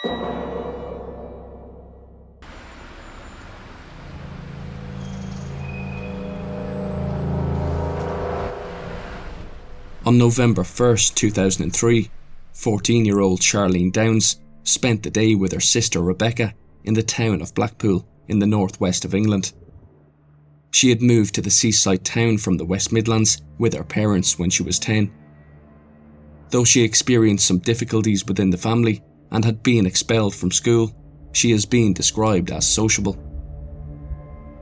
On November 1st, 2003, 14-year-old Charlene Downs spent the day with her sister Rebecca in the town of Blackpool in the northwest of England. She had moved to the seaside town from the West Midlands with her parents when she was 10. Though she experienced some difficulties within the family and had been expelled from school, she has been described as sociable.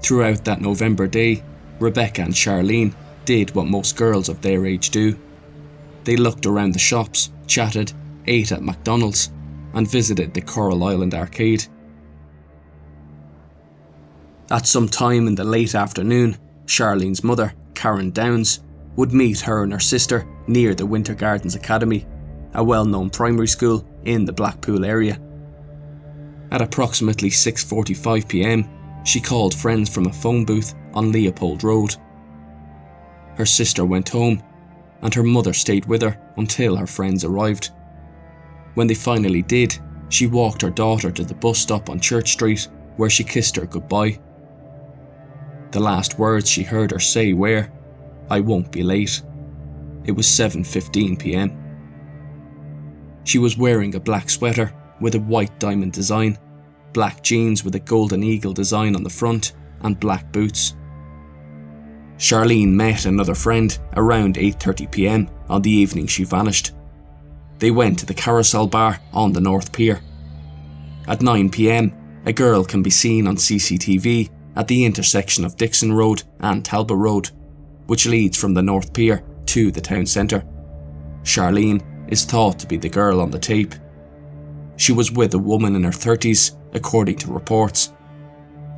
Throughout that November day, Rebecca and Charlene did what most girls of their age do. They looked around the shops, chatted, ate at McDonald's, and visited the Coral Island arcade. At some time in the late afternoon, Charlene's mother, Karen Downs, would meet her and her sister near the Winter Gardens Academy, a well-known primary school in the Blackpool area. At approximately 6:45 p.m, she called friends from a phone booth on Leopold Road. Her sister went home, and her mother stayed with her until her friends arrived. When they finally did, she walked her daughter to the bus stop on Church Street, where she kissed her goodbye. The last words she heard her say were, "I won't be late." It was 7:15 p.m. She was wearing a black sweater with a white diamond design, black jeans with a golden eagle design on the front, and black boots. Charlene met another friend around 8:30 p.m. on the evening she vanished. They went to the Carousel Bar on the North Pier. At 9 p.m, a girl can be seen on CCTV at the intersection of Dixon Road and Talbot Road, which leads from the North Pier to the town centre. Charlene is thought to be the girl on the tape. She was with a woman in her 30s, according to reports.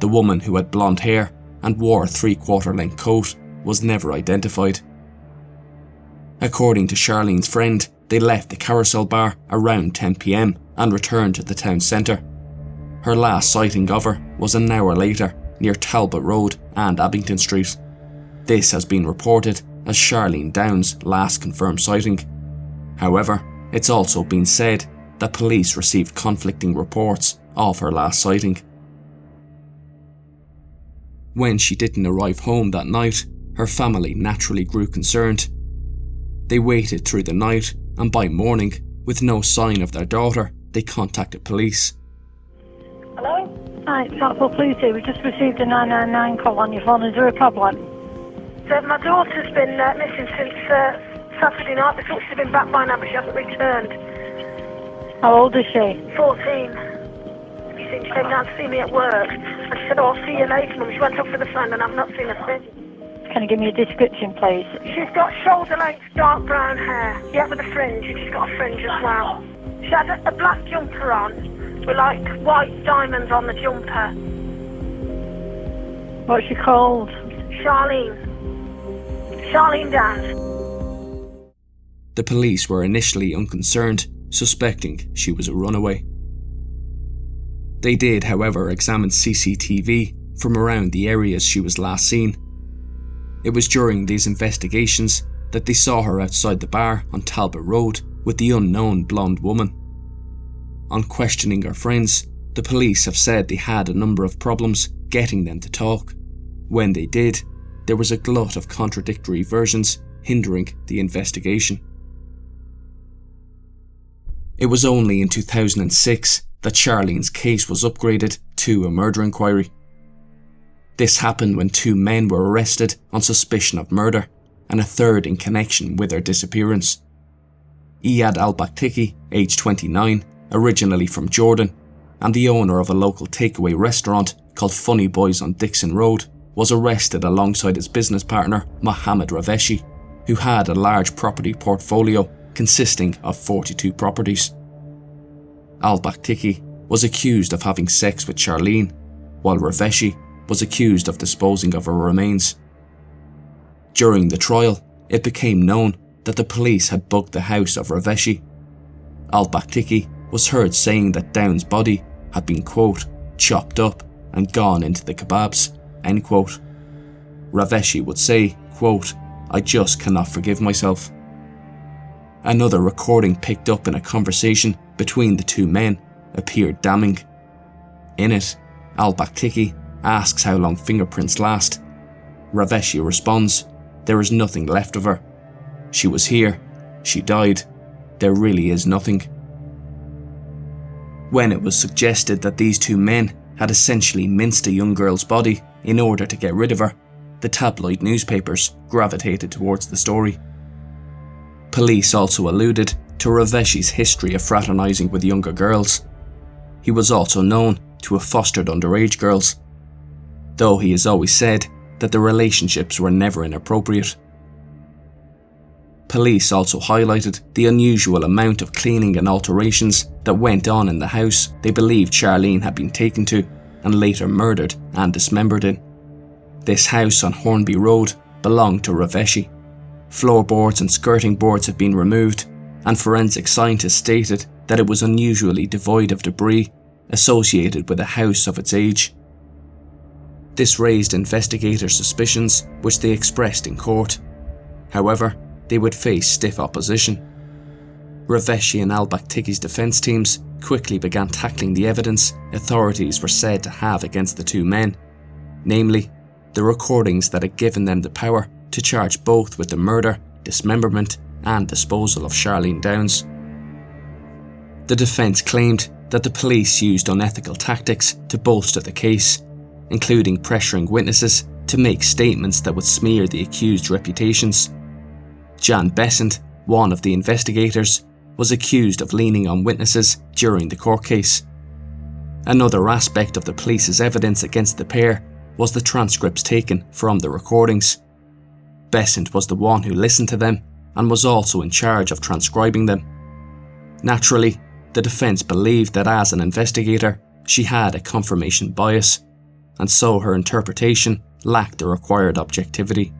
The woman, who had blonde hair and wore a 3/4 length coat, was never identified. According to Charlene's friend, they left the Carousel Bar around 10 p.m. and returned to the town centre. Her last sighting of her was an hour later near Talbot Road and Abington Street. This has been reported as Charlene Downs' last confirmed sighting. However, it's also been said that police received conflicting reports of her last sighting. When she didn't arrive home that night, her family naturally grew concerned. They waited through the night, and by morning, with no sign of their daughter, they contacted police. Hello? Hi, Blackpool Police here. We just received a 999 call on your phone. Is there a problem? So my daughter's been missing since Saturday night. They thought she'd been back by now, but she hasn't returned. How old is she? 14. She came down to see me at work, and she said, "Oh, I'll see you later, Mum." She went off with a friend, and I've not seen her since. Can you give me a description, please? She's got shoulder-length dark brown hair. Yeah, with a fringe. She's got a fringe as well. She had a black jumper on with like white diamonds on the jumper. What's she called? Charlene Downs. The police were initially unconcerned, suspecting she was a runaway. They did, however, examine CCTV from around the areas she was last seen. It was during these investigations that they saw her outside the bar on Talbot Road with the unknown blonde woman. On questioning her friends, the police have said they had a number of problems getting them to talk. When they did, there was a glut of contradictory versions hindering the investigation. It was only in 2006 that Charlene's case was upgraded to a murder inquiry. This happened when 2 men were arrested on suspicion of murder, and a third in connection with her disappearance. Iyad al-Baktiki, aged 29, originally from Jordan, and the owner of a local takeaway restaurant called Funny Boys on Dixon Road, was arrested alongside his business partner Mohammed Raveshi, who had a large property portfolio consisting of 42 properties. Al-Baktiki was accused of having sex with Charlene, while Raveshi was accused of disposing of her remains. During the trial, it became known that the police had bugged the house of Raveshi. Al-Baktiki was heard saying that Downs' body had been, quote, chopped up and gone into the kebabs, end quote. Raveshi would say, quote, "I just cannot forgive myself." Another recording picked up in a conversation between the 2 men appeared damning. In it, al-Baktiki asks how long fingerprints last. Raveshi responds, "There is nothing left of her. She was here, she died, there really is nothing." When it was suggested that these two men had essentially minced a young girl's body in order to get rid of her, the tabloid newspapers gravitated towards the story. Police also alluded to Raveshi's history of fraternising with younger girls. He was also known to have fostered underage girls, though he has always said that the relationships were never inappropriate. Police also highlighted the unusual amount of cleaning and alterations that went on in the house they believed Charlene had been taken to and later murdered and dismembered in. This house on Hornby Road belonged to Raveshi. Floorboards and skirting boards had been removed, and forensic scientists stated that it was unusually devoid of debris associated with a house of its age. This raised investigators' suspicions, which they expressed in court. However, they would face stiff opposition. Raveshi and al-Baktiki's defence teams quickly began tackling the evidence authorities were said to have against the two men, namely, the recordings that had given them the power to charge both with the murder, dismemberment, and disposal of Charlene Downs. The defence claimed that the police used unethical tactics to bolster the case, including pressuring witnesses to make statements that would smear the accused's reputations. Jan Besant, one of the investigators, was accused of leaning on witnesses during the court case. Another aspect of the police's evidence against the pair was the transcripts taken from the recordings. Besant was the one who listened to them and was also in charge of transcribing them. Naturally, the defence believed that as an investigator, she had a confirmation bias, and so her interpretation lacked the required objectivity.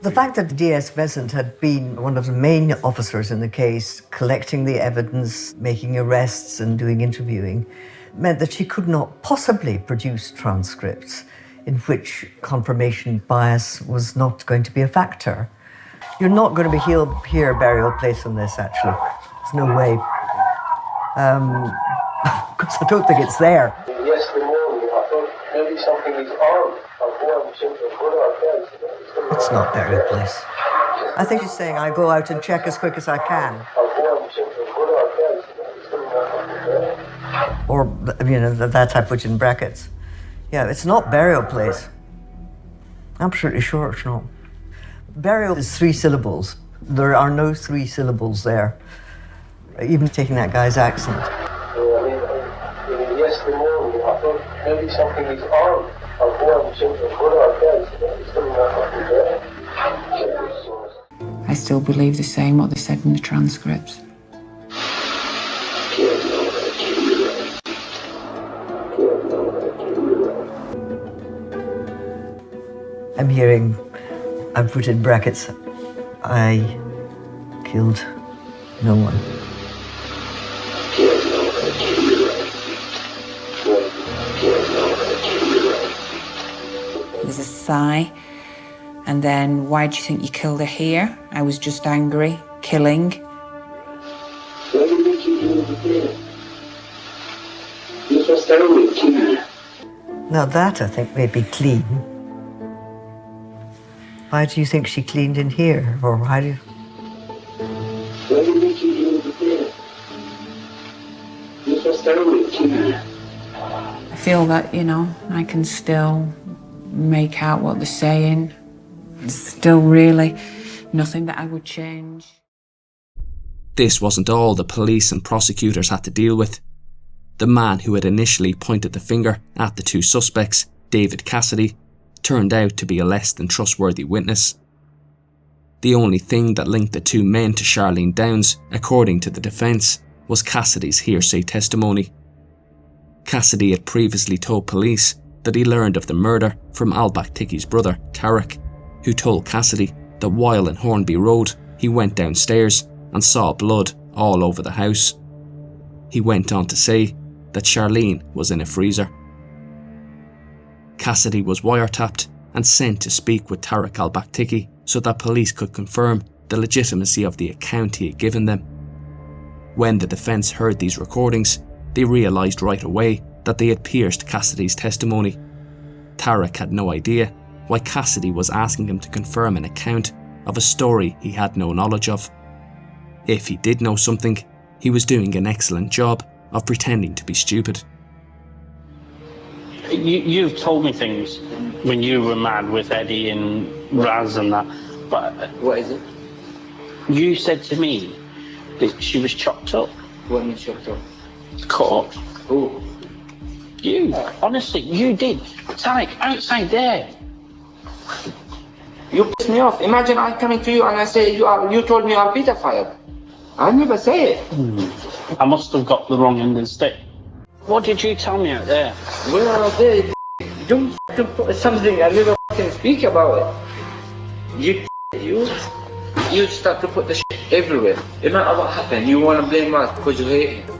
The fact that DS Besant had been one of the main officers in the case, collecting the evidence, making arrests and doing interviewing, meant that she could not possibly produce transcripts in which confirmation bias was not going to be a factor. You're not going to be here burial place on this, actually. There's no way. Because I don't think it's there. Yesterday morning, I thought maybe something is on. It's not burial place. I think she's saying I go out and check as quick as I can. Or, that I put in brackets. Yeah, it's not burial place. I'm pretty sure it's not. Burial is 3 syllables. There are no 3 syllables there. Even taking that guy's accent. Yesterday morning, I thought maybe something is on. I still believe the same what they said in the transcripts. I'm hearing, I've put in brackets, I killed no one. There's a sigh, and then, why do you think you killed her here? I was just angry, killing. Now that, I think, may be clean. Why do you think she cleaned in here? Or why do you... I feel that, I can still make out what they're saying. There's still really nothing that I would change. This wasn't all the police and prosecutors had to deal with. The man who had initially pointed the finger at the two suspects, David Cassidy, turned out to be a less than trustworthy witness. The only thing that linked the two men to Charlene Downs, according to the defence, was Cassidy's hearsay testimony. Cassidy had previously told police that he learned of the murder from al-Baktiki's brother, Tarek, who told Cassidy that while in Hornby Road, he went downstairs and saw blood all over the house. He went on to say that Charlene was in a freezer. Cassidy was wiretapped and sent to speak with Tarek al-Baktiki so that police could confirm the legitimacy of the account he had given them. When the defence heard these recordings, they realised right away that they had pierced Cassidy's testimony. Tarek had no idea why Cassidy was asking him to confirm an account of a story he had no knowledge of. If he did know something, he was doing an excellent job of pretending to be stupid. You've told me things when you were mad with Eddie and Raz and that, but... What is it? You said to me that she was chopped up. What do you mean chopped up? Cut up. Who? You. Honestly, you did. Tarek, outside there. You pissed me off. Imagine I coming to you and I say you told me I'm pedophile. I never say it. I must have got the wrong end of the stick. What did you tell me out there? Well, out there, don't put something I never fucking speak about it. You start to put the shit everywhere. No matter what happened, you want to blame us because you hate me.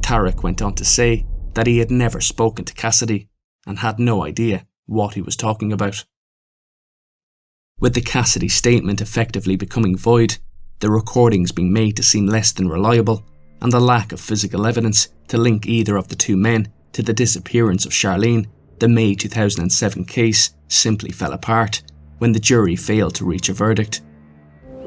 Tarek went on to say that he had never spoken to Cassidy and had no idea what he was talking about. With the Cassidy statement effectively becoming void, the recordings being made to seem less than reliable, and the lack of physical evidence to link either of the two men to the disappearance of Charlene, the May 2007 case simply fell apart when the jury failed to reach a verdict.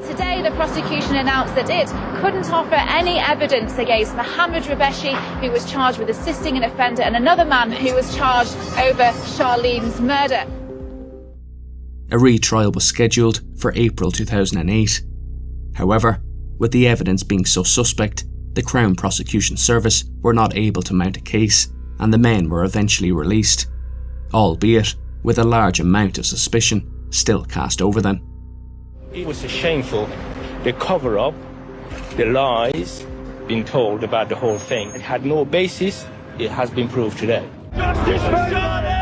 Today, the prosecution announced that it couldn't offer any evidence against Mohammed Raveshi, who was charged with assisting an offender, and another man who was charged over Charlene's murder. A retrial was scheduled for April 2008. However, with the evidence being so suspect, the Crown Prosecution Service were not able to mount a case, and the men were eventually released, albeit with a large amount of suspicion still cast over them. It was shameful, the cover-up, the lies being told about the whole thing. It had no basis. It has been proved today. Justice for Charlene!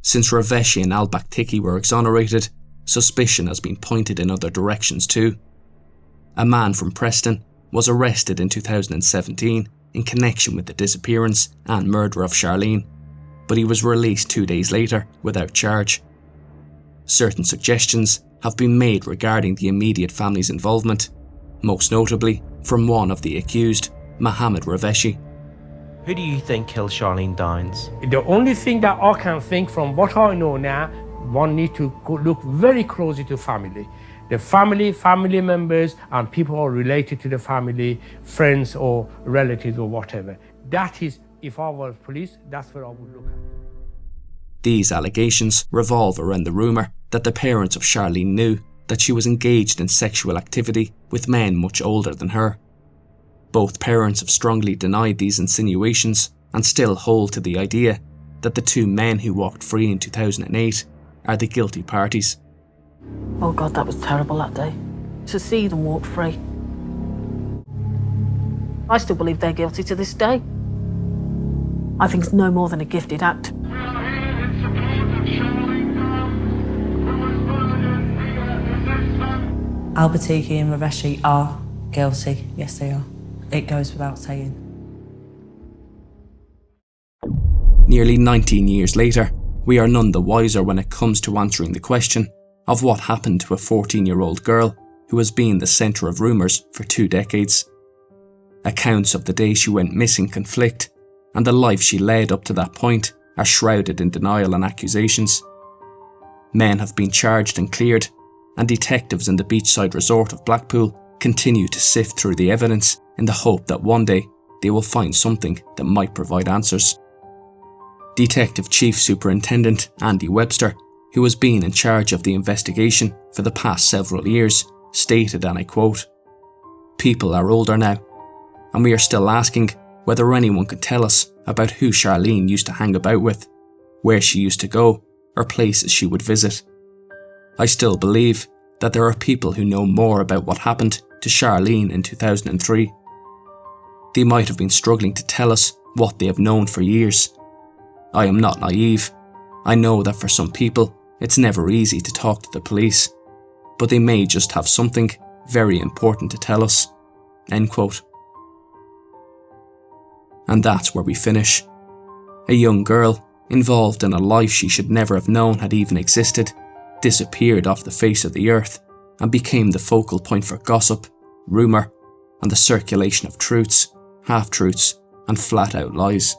Since Raveshi and al-Baktiki were exonerated, suspicion has been pointed in other directions too. A man from Preston was arrested in 2017 in connection with the disappearance and murder of Charlene, but he was released 2 days later without charge. Certain suggestions have been made regarding the immediate family's involvement, most notably from one of the accused, Mohammed Raveshi. Who do you think killed Charlene Dines? The only thing that I can think from what I know now, one need to look very closely to family. The family members and people who are related to the family, friends or relatives or whatever. That is, if I was police, that's where I would look at. These allegations revolve around the rumour that the parents of Charlene knew that she was engaged in sexual activity with men much older than her. Both parents have strongly denied these insinuations and still hold to the idea that the two men who walked free in 2008 are the guilty parties. Oh God, that was terrible that day. To see them walk free. I still believe they're guilty to this day. I think it's no more than a gifted act. al-Baktiki and Raveshi are guilty. Yes, they are. It goes without saying. Nearly 19 years later, we are none the wiser when it comes to answering the question of what happened to a 14-year-old girl who has been the centre of rumours for 2 decades. Accounts of the day she went missing conflict, and the life she led up to that point are shrouded in denial and accusations. Men have been charged and cleared, and detectives in the beachside resort of Blackpool continue to sift through the evidence in the hope that one day they will find something that might provide answers. Detective Chief Superintendent Andy Webster, who has been in charge of the investigation for the past several years, stated, and I quote, "People are older now, and we are still asking whether anyone can tell us about who Charlene used to hang about with, where she used to go, or places she would visit. I still believe that there are people who know more about what happened to Charlene in 2003. They might have been struggling to tell us what they have known for years. I am not naive. I know that for some people, it's never easy to talk to the police, but they may just have something very important to tell us." End quote. And that's where we finish. A young girl, involved in a life she should never have known had even existed, disappeared off the face of the earth and became the focal point for gossip, rumour, and the circulation of truths, half-truths, and flat-out lies.